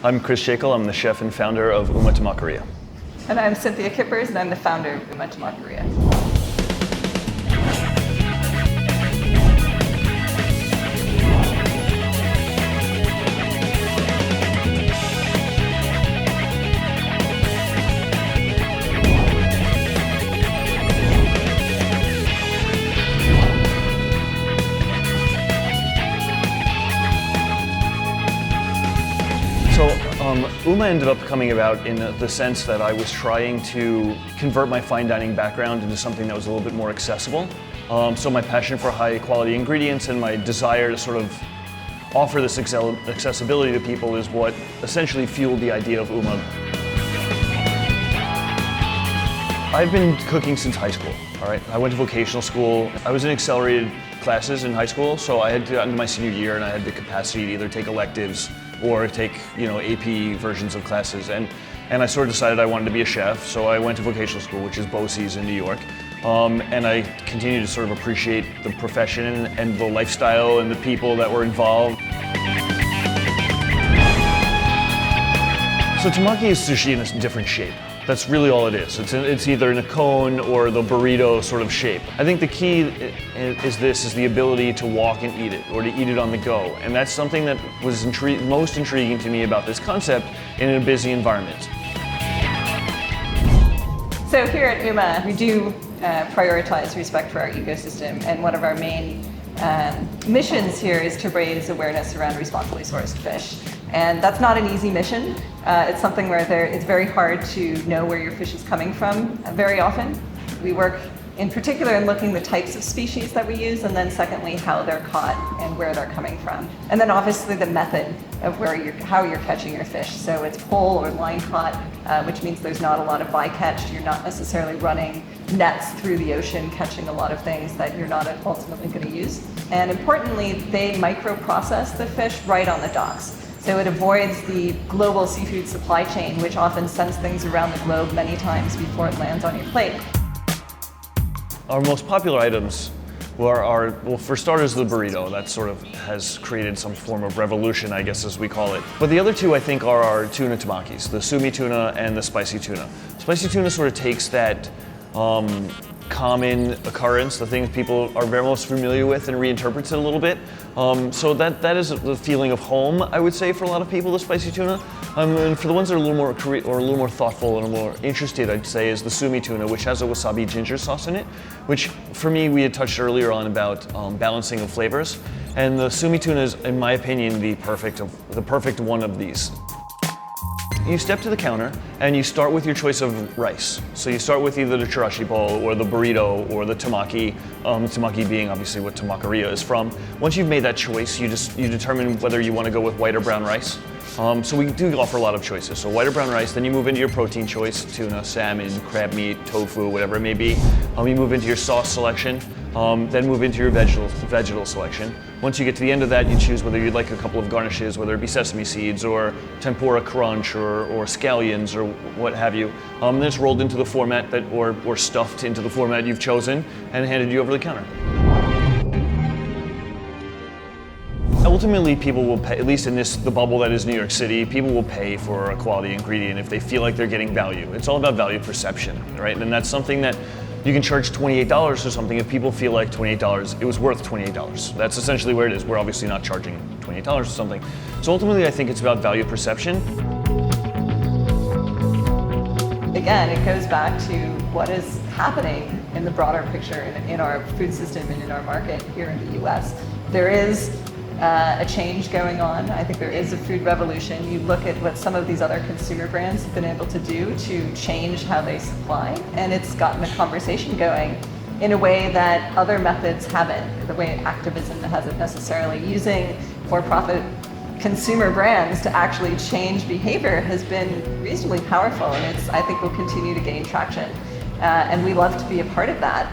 I'm Chris Jaeckle. I'm the chef and founder of Temakeria. And I'm Cynthia Kippers, and I'm the founder of Temakeria. So Uma ended up coming about in the sense that I was trying to convert my fine dining background into something that was a little bit more accessible. So my passion for high quality ingredients and my desire to sort of offer this accessibility to people is what essentially fueled the idea of Uma. I've been cooking since high school, all right? I went to vocational school. I was in accelerated classes in high school, so I had gotten to my senior year and I had the capacity to either take electives or take, AP versions of classes. And I sort of decided I wanted to be a chef, so I went to vocational school, which is BOCES in New York. And I continued to sort of appreciate the profession and the lifestyle and the people that were involved. So Temaki is sushi in a different shape. That's really all it is. It's either in a cone or the burrito sort of shape. I think the key is the ability to walk and eat it, or to eat it on the go. And that's something that was most intriguing to me about this concept in a busy environment. So here at Uma, we do prioritize respect for our ecosystem, and one of our main missions here is to raise awareness around responsibly sourced fish. And that's not an easy mission. It's something where it's very hard to know where your fish is coming from very often. We work in particular in looking at the types of species that we use, and then secondly, how they're caught and where they're coming from. And then obviously the method of how you're catching your fish. So it's pole or line caught, which means there's not a lot of bycatch. You're not necessarily running nets through the ocean, catching a lot of things that you're not ultimately going to use. And importantly, they microprocess the fish right on the docks. So it avoids the global seafood supply chain, which often sends things around the globe many times before it lands on your plate. Our most popular items well, for starters, the burrito. That sort of has created some form of revolution, I guess, as we call it. But the other two, I think, are our tuna temakis, the tsumi tuna and the spicy tuna. Spicy tuna sort of takes that common occurrence, the things people are very most familiar with, and reinterprets it a little bit. So that is the feeling of home, I would say, for a lot of people, the spicy tuna. And for the ones that are a little more thoughtful and a little more interested, I'd say, is the tsumi tuna, which has a wasabi ginger sauce in it, which for me, we had touched earlier on about balancing of flavors. And the tsumi tuna is, in my opinion, the perfect one of these. You step to the counter and you start with your choice of rice. So you start with either the chirashi bowl or the burrito or the temaki, temaki being obviously what Temakeria is from. Once you've made that choice, you determine whether you want to go with white or brown rice. So we do offer a lot of choices. So white or brown rice, then you move into your protein choice, tuna, salmon, crab meat, tofu, whatever it may be. You move into your sauce selection, then move into your vegetable selection. Once you get to the end of that, you choose whether you'd like a couple of garnishes, whether it be sesame seeds or tempura crunch or scallions or what have you. Then it's rolled into the format or stuffed into the format you've chosen and handed you over the counter. Ultimately, people will pay, at least in the bubble that is New York City, people will pay for a quality ingredient if they feel like they're getting value. It's all about value perception, right? And that's something that you can charge $28 for something if people feel like $28, it was worth $28. That's essentially where it is. We're obviously not charging $28 for something. So ultimately, I think it's about value perception. Again, it goes back to what is happening in the broader picture in our food system and in our market here in the US. There is a change going on. I think there is a food revolution. You look at what some of these other consumer brands have been able to do to change how they supply, and it's gotten a conversation going in a way that other methods haven't, the way activism hasn't necessarily. Using for-profit consumer brands to actually change behavior has been reasonably powerful, and I think will continue to gain traction. And we love to be a part of that.